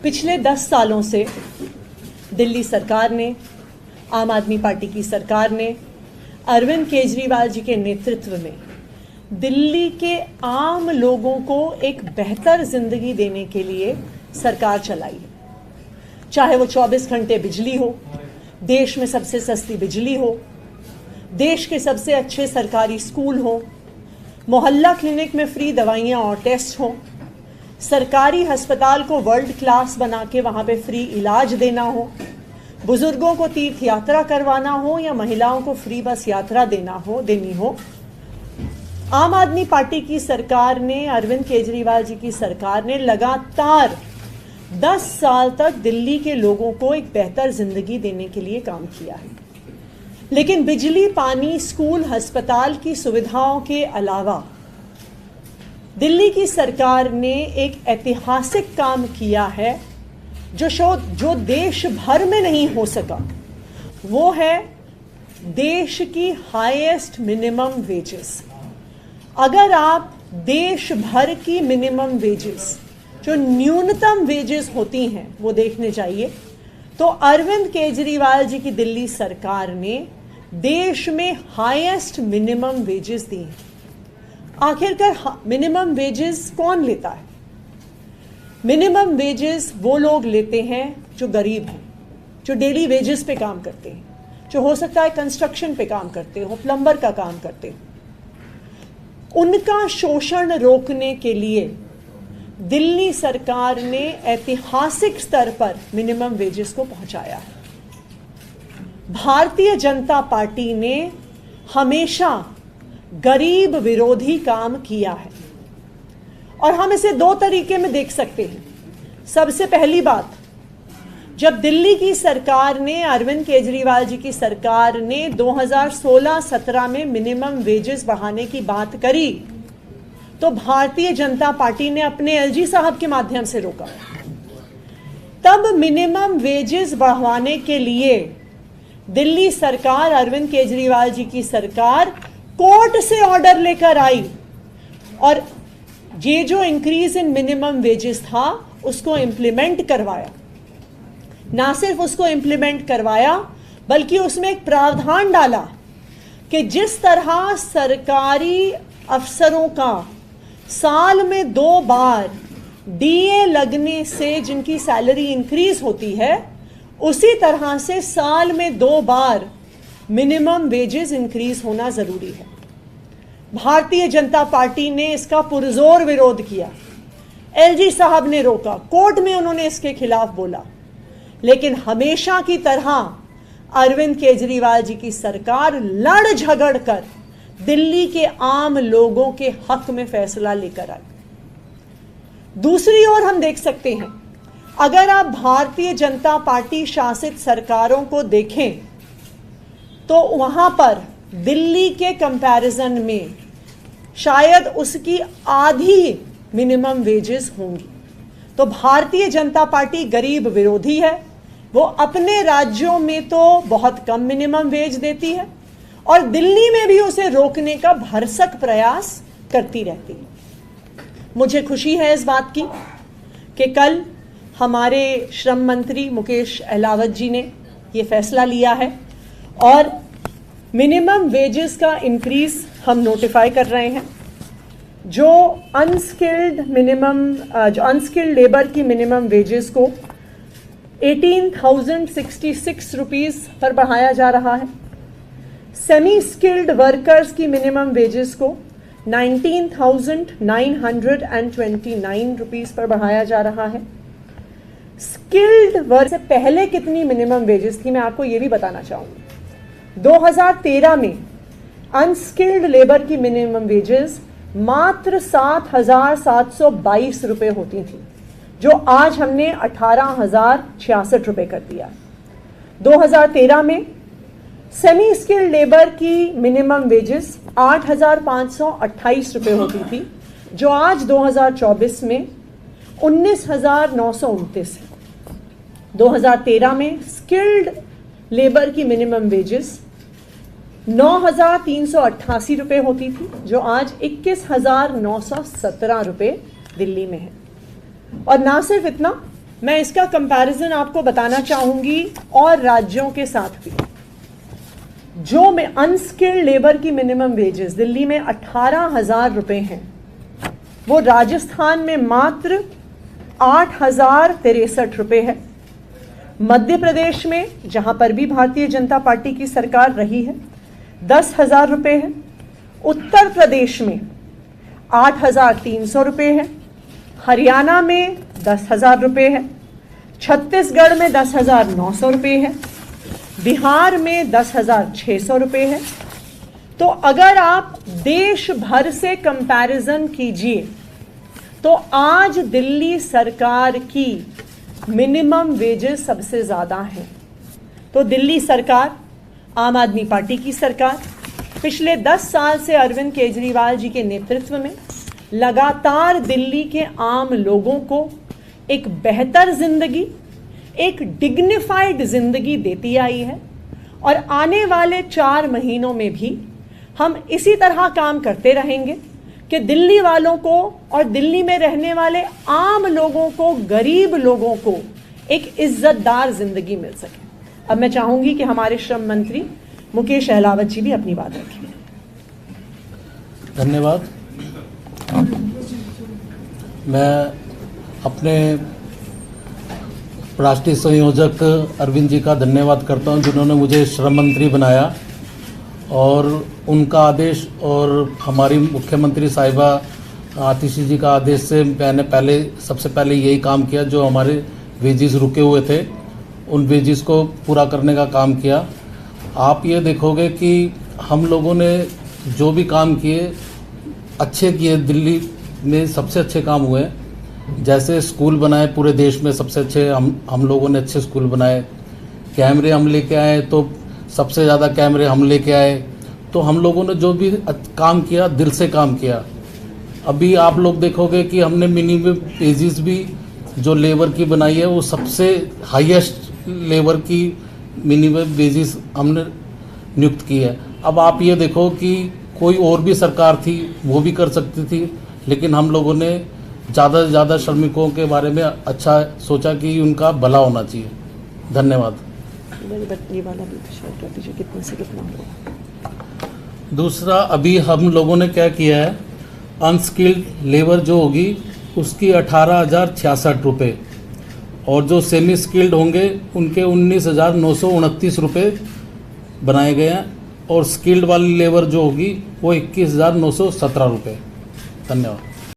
पिछले 10 सालों से दिल्ली सरकार ने, आम आदमी पार्टी की सरकार ने, अरविंद केजरीवाल जी के नेतृत्व में दिल्ली के आम लोगों को एक बेहतर जिंदगी देने के लिए सरकार चलाई है। चाहे वो 24 घंटे बिजली हो, देश में सबसे सस्ती बिजली हो, देश के सबसे अच्छे सरकारी स्कूल हो, मोहल्ला क्लिनिक में फ्री दवाइयाँ और टेस्ट हो, सरकारी अस्पताल को वर्ल्ड क्लास बना के वहाँ पे फ्री इलाज देना हो, बुजुर्गों को तीर्थ यात्रा करवाना हो या महिलाओं को फ्री बस यात्रा देनी हो। आम आदमी पार्टी की सरकार ने, अरविंद केजरीवाल जी की सरकार ने लगातार 10 साल तक दिल्ली के लोगों को एक बेहतर जिंदगी देने के लिए काम किया है। लेकिन बिजली, पानी, स्कूल, अस्पताल की सुविधाओं के अलावा दिल्ली की सरकार ने एक ऐतिहासिक काम किया है जो देश भर में नहीं हो सका। वो है देश की हाईएस्ट मिनिमम वेजेस। अगर आप देश भर की मिनिमम वेजेस, जो न्यूनतम वेजेस होती हैं, वो देखने चाहिए तो अरविंद केजरीवाल जी की दिल्ली सरकार ने देश में हाईएस्ट मिनिमम वेजेस दी हैं। आखिरकार मिनिमम वेजेस कौन लेता है? मिनिमम वेजेस वो लोग लेते हैं जो गरीब हैं, जो डेली वेजेस पे काम करते हैं, जो हो सकता है कंस्ट्रक्शन पे काम करते हो, प्लम्बर का काम करते हो। उनका शोषण रोकने के लिए दिल्ली सरकार ने ऐतिहासिक स्तर पर मिनिमम वेजेस को पहुंचाया है। भारतीय जनता पार्टी ने हमेशा गरीब विरोधी काम किया है और हम इसे 2 तरीके में देख सकते हैं। सबसे पहली बात, जब दिल्ली की सरकार ने, अरविंद केजरीवाल जी की सरकार ने 2016-17 में मिनिमम वेजेस बढ़ाने की बात करी तो भारतीय जनता पार्टी ने अपने एलजी साहब के माध्यम से रोका। तब मिनिमम वेजेस बढ़ाने के लिए दिल्ली सरकार, अरविंद केजरीवाल जी की सरकार कोर्ट से ऑर्डर लेकर आई और ये जो इंक्रीज इन मिनिमम वेजेस था उसको इंप्लीमेंट करवाया। ना सिर्फ उसको इंप्लीमेंट करवाया बल्कि उसमें एक प्रावधान डाला कि जिस तरह सरकारी अफसरों का साल में 2 बार डीए लगने से जिनकी सैलरी इंक्रीज होती है, उसी तरह से साल में 2 बार मिनिमम वेजेस इंक्रीज होना जरूरी है। भारतीय जनता पार्टी ने इसका पुरजोर विरोध किया। एलजी साहब ने रोका, कोर्ट में उन्होंने इसके खिलाफ बोला, लेकिन हमेशा की तरह अरविंद केजरीवाल जी की सरकार लड़ झगड़ कर दिल्ली के आम लोगों के हक में फैसला लेकर आई। दूसरी ओर हम देख सकते हैं, अगर आप भारतीय जनता पार्टी शासित सरकारों को देखें तो वहां पर दिल्ली के कंपैरिजन में शायद उसकी आधी मिनिमम वेजेस होंगी। तो भारतीय जनता पार्टी गरीब विरोधी है। वो अपने राज्यों में तो बहुत कम मिनिमम वेज देती है और दिल्ली में भी उसे रोकने का भरसक प्रयास करती रहती है। मुझे खुशी है इस बात की कि कल हमारे श्रम मंत्री मुकेश अहलावत जी ने ये फैसला लिया है और मिनिमम वेजेस का इंक्रीज हम नोटिफाई कर रहे हैं। जो अनस्किल्ड लेबर की मिनिमम वेजेस को 18,066 रुपीज़ पर बढ़ाया जा रहा है। सेमी स्किल्ड वर्कर्स की मिनिमम वेजेस को 19,929 रुपीज़ पर बढ़ाया जा रहा है। स्किल्ड वर्क से पहले कितनी मिनिमम वेजेस थी, मैं आपको ये भी बताना चाहूँगी। 2013 में अनस्किल्ड लेबर की मिनिमम वेजेस मात्र 7,722 रुपये होती थी, जो आज हमने 18,066 रुपये कर दिया। 2013 में सेमी स्किल्ड लेबर की मिनिमम वेजेस 8,528 रुपये होती थी, जो आज 2024 में 19,929 है। 2013 में स्किल्ड लेबर की मिनिमम वेजेस 9,388 रुपये होती थी, जो आज 21,917 रुपये दिल्ली में है। और ना सिर्फ इतना, मैं इसका कंपैरिजन आपको बताना चाहूंगी और राज्यों के साथ भी। जो में अनस्किल्ड लेबर की मिनिमम वेजेस दिल्ली में 18,000 रुपए हैं, वो राजस्थान में मात्र 8,063 रुपए है। मध्य प्रदेश में, जहां पर भी भारतीय जनता पार्टी की सरकार रही है, 10,000 रुपए है। उत्तर प्रदेश में 8,300 रुपए है। हरियाणा में 10,000 रुपए है। छत्तीसगढ़ में 10,900 रुपए है। बिहार में 10,600 रुपए है। तो अगर आप देश भर से कंपैरिजन कीजिए तो आज दिल्ली सरकार की मिनिमम वेजेस सबसे ज़्यादा हैं। तो दिल्ली सरकार, आम आदमी पार्टी की सरकार, पिछले 10 साल से अरविंद केजरीवाल जी के नेतृत्व में लगातार दिल्ली के आम लोगों को एक बेहतर जिंदगी, एक डिग्निफाइड जिंदगी देती आई है। और आने वाले 4 महीनों में भी हम इसी तरह काम करते रहेंगे कि दिल्ली वालों को और दिल्ली में रहने वाले आम लोगों को, गरीब लोगों को एक इज्जतदार जिंदगी मिल सके। अब मैं चाहूंगी कि हमारे श्रम मंत्री मुकेश अहलावत जी भी अपनी बात रखें। धन्यवाद। मैं अपने राष्ट्रीय संयोजक अरविंद जी का धन्यवाद करता हूं, जिन्होंने मुझे श्रम मंत्री बनाया। और उनका आदेश और हमारी मुख्यमंत्री साहिबा आतिशी जी का आदेश से मैंने सबसे पहले यही काम किया। जो हमारे वेजेस रुके हुए थे, उन वेजेस को पूरा करने का काम किया। आप ये देखोगे कि हम लोगों ने जो भी काम किए अच्छे किए। दिल्ली में सबसे अच्छे काम हुए। जैसे स्कूल बनाए, पूरे देश में सबसे अच्छे हम लोगों ने अच्छे स्कूल बनाए। कैमरे हम लेके आए तो सबसे ज़्यादा कैमरे हम लेके आए। तो हम लोगों ने जो भी काम किया, दिल से काम किया। अभी आप लोग देखोगे कि हमने मिनिमम वेजेस भी जो लेबर की बनाई है, वो सबसे हाईएस्ट लेबर की मिनिमम वेजेस हमने नियुक्त की है। अब आप ये देखो कि कोई और भी सरकार थी, वो भी कर सकती थी, लेकिन हम लोगों ने ज़्यादा से ज़्यादा श्रमिकों के बारे में अच्छा सोचा कि उनका भला होना चाहिए। धन्यवाद। कितने से कितना होगा? दूसरा, अभी हम लोगों ने क्या किया है, अनस्किल्ड लेबर जो होगी उसकी 18,066 रुपये, और जो सेमी स्किल्ड होंगे उनके 19,929 रुपये बनाए गए हैं। और स्किल्ड वाली लेबर जो होगी वो 21,917 रुपये। धन्यवाद।